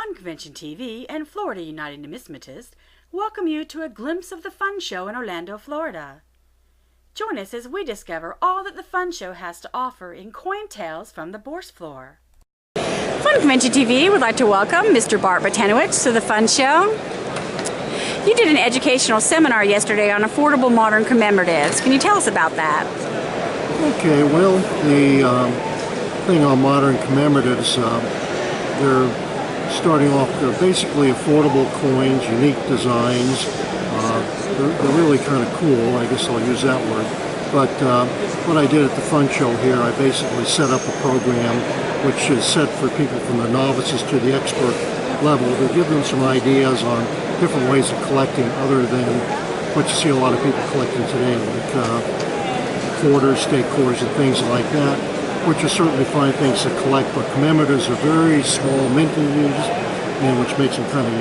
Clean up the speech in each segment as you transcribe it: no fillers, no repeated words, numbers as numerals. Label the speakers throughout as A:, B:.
A: F.U.N Convention TV and Florida United Numismatists welcome you to a glimpse of the F.U.N Show in Orlando, Florida. Join us as we discover all that the F.U.N Show has to offer in coin tales from the Bourse floor. F.U.N Convention TV would like to welcome Mr. Bart Bartanowitz to the F.U.N Show. You did an educational seminar yesterday on affordable modern commemoratives. Can you tell us about that?
B: Okay, well, the thing on modern commemoratives, they're starting off, they're basically affordable coins, unique designs. They're really kind of cool, I guess I'll use that word. But what I did at the F.U.N Show here, I basically set up a program which is set for people from the novices to the expert level to give them some ideas on different ways of collecting other than what you see a lot of people collecting today, like quarters, state quarters, and things like that, which are certainly fine things to collect, but commemoratives are very small mintages, and which makes them kind of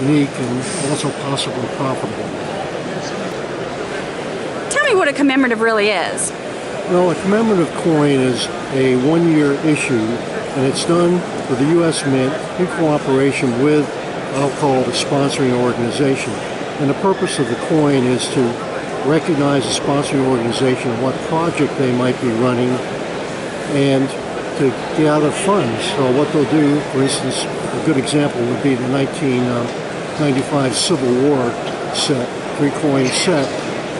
B: unique and also possibly profitable.
A: Tell me what a commemorative really is.
B: Well, a commemorative coin is a one-year issue, and it's done with the U.S. Mint in cooperation with, I'll call it, a sponsoring organization. And the purpose of the coin is to recognize the sponsoring organization and what project they might be running, and to gather funds. So what they'll do, for instance, a good example would be the 1995 Civil War set, 3-coin set.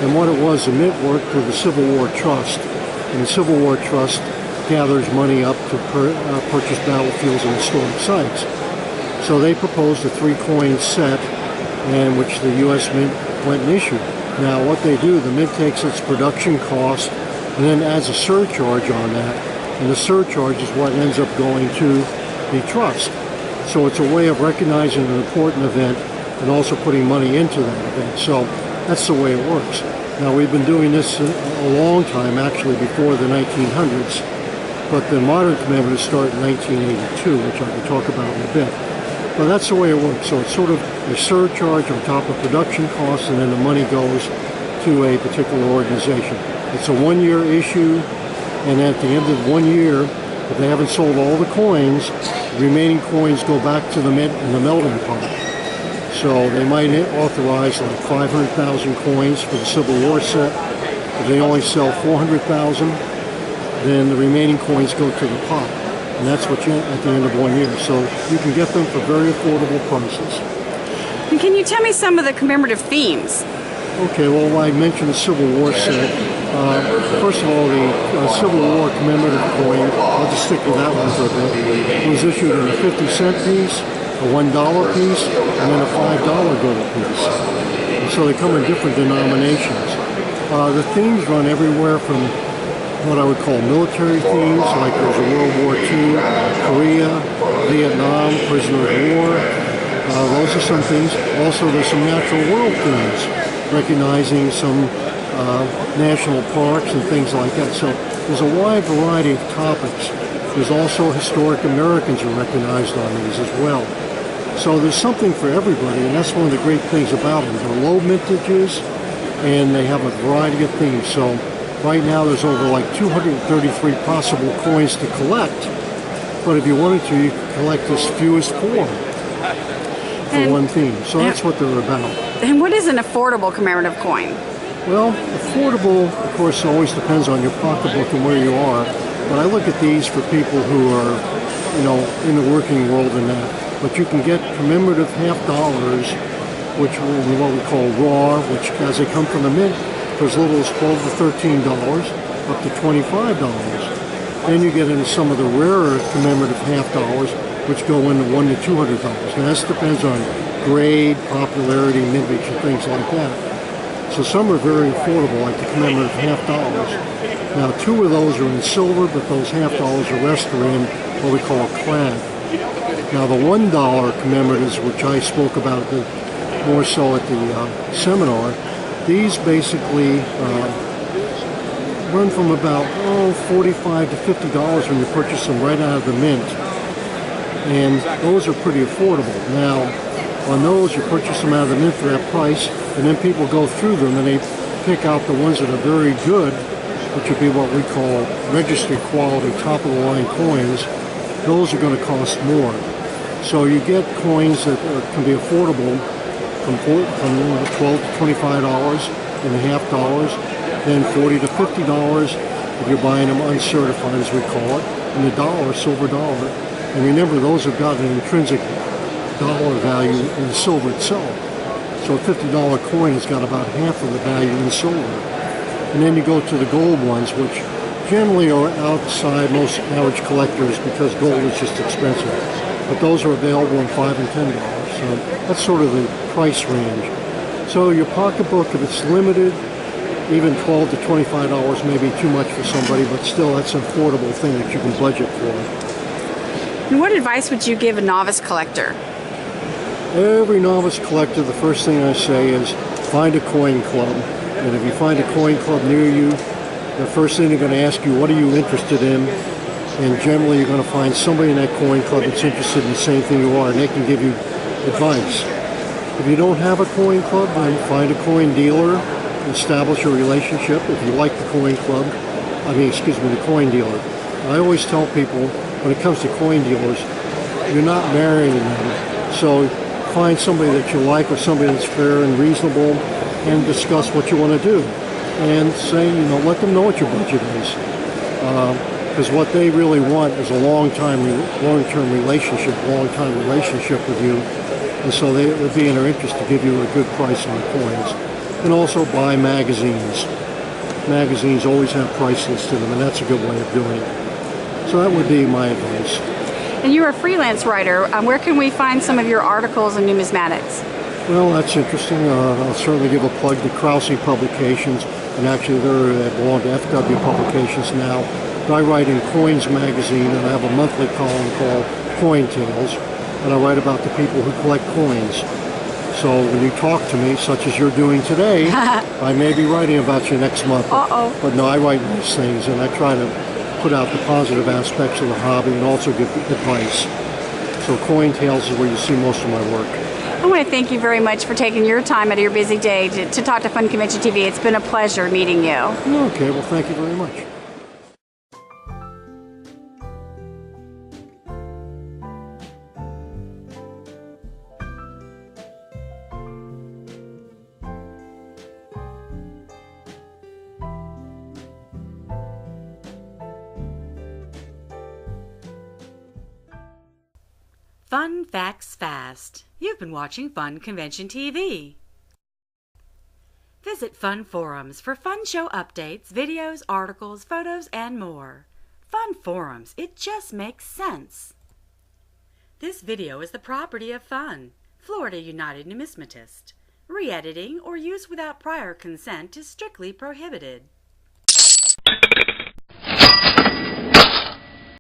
B: And what it was, the Mint worked with the Civil War Trust. And the Civil War Trust gathers money up to purchase battlefields and historic sites. So they proposed a 3-coin set, and which the U.S. Mint went and issued. Now what they do, the Mint takes its production cost and then adds a surcharge on that. And the surcharge is what ends up going to the trust. So it's a way of recognizing an important event and also putting money into that event. So that's the way it works. Now we've been doing this a long time, actually before the 1900s, but the modern commemoratives start in 1982, which I can talk about in a bit. But that's the way it works. So it's sort of a surcharge on top of production costs, and then the money goes to a particular organization. It's a one-year issue, and at the end of 1 year, if they haven't sold all the coins, the remaining coins go back to the Mint in the melting pot. So they might authorize like 500,000 coins for the Civil War set. If they only sell 400,000, then the remaining coins go to the pot. And that's what you at the end of 1 year. So you can get them for very affordable prices.
A: And can you tell me some of the commemorative themes?
B: Okay, well, I mentioned the Civil War set. First of all, the Civil War commemorative coin, I'll just stick with that one for a bit. It was issued in a 50-cent piece, a $1 piece, and then a $5 gold piece. And so they come in different denominations. The themes run everywhere from what I would call military themes, like there's a World War II, Korea, Vietnam, prisoner of war. Those are some things. Also, there's some natural world themes, recognizing some national parks and things like that. So there's a wide variety of topics. There's also historic Americans are recognized on these as well. So there's something for everybody, and that's one of the great things about them. They're low mintages, and they have a variety of themes. So right now there's over like 233 possible coins to collect, but if you wanted to, you could collect as few as 4 for one theme. So that's what they're about.
A: And what is an affordable commemorative coin?
B: Well, affordable, of course, always depends on your pocketbook and where you are. But I look at these for people who are, you know, in the working world and that. But you can get commemorative half-dollars, which will be what we call raw, which as they come from the Mint, for as little as $12 to $13, up to $25. Then you get into some of the rarer commemorative half-dollars, which go into $100 to $200. And that depends on grade, popularity, mintage, and things like that. So some are very affordable, like the commemorative half-dollars. Now 2 of those are in silver, but those half-dollars, the rest are in what we call clad. Now the $1 commemoratives, which I spoke about more so at the seminar, these basically run from about $45 to $50 when you purchase them right out of the Mint. And those are pretty affordable. Now on those, you purchase them out of the Mint for that price, and then people go through them and they pick out the ones that are very good, which would be what we call registry quality, top-of-the-line coins. Those are going to cost more. So you get coins that can be affordable from $12 to $25 and $half, then $40 to $50 if you're buying them uncertified, as we call it, and the dollar, silver dollar. And remember, those have got an intrinsic dollar value in silver itself. So a $50 coin has got about half of the value in silver. And then you go to the gold ones, which generally are outside most average collectors because gold is just expensive. But those are available in $5 and $10. So that's sort of the price range. So your pocketbook, if it's limited, even $12 to $25 may be too much for somebody, but still that's an affordable thing that you can budget for.
A: And what advice would you give a novice collector?
B: Every novice collector, the first thing I say is find a coin club. And if you find a coin club near you, the first thing they're going to ask you, what are you interested in? And generally you're going to find somebody in that coin club that's interested in the same thing you are, and they can give you advice. If you don't have a coin club, then find a coin dealer, establish a relationship. If you like the coin club, the coin dealer. I always tell people, when it comes to coin dealers, you're not marrying them. So find somebody that you like, or somebody that's fair and reasonable, and discuss what you want to do. And say, let them know what your budget is. Because what they really want is a long-term relationship with you. And so it would be in their interest to give you a good price on the coins. And also buy magazines. Magazines always have price lists in them, and that's a good way of doing it. So that would be my advice.
A: And you're a freelance writer. Where can we find some of your articles in numismatics?
B: Well, that's interesting. I'll certainly give a plug to Krause Publications, and actually they belong to F.W. Publications now. But I write in Coins magazine, and I have a monthly column called Coin Tales, and I write about the people who collect coins. So when you talk to me, such as you're doing today, I may be writing about you next month. But no, I write nice things, and I try to put out the positive aspects of the hobby and also give advice. So Coin Tales is where you see most of my work.
A: I want to thank you very much for taking your time out of your busy day to talk to F.U.N Convention TV. It's been a pleasure meeting you.
B: Okay, well, thank you very much.
A: Fun Facts Fast. You've been watching F.U.N Convention TV. Visit F.U.N Forums for F.U.N Show updates, videos, articles, photos, and more. F.U.N Forums, it just makes sense. This video is the property of F.U.N, Florida United Numismatist. Re-editing or use without prior consent is strictly prohibited.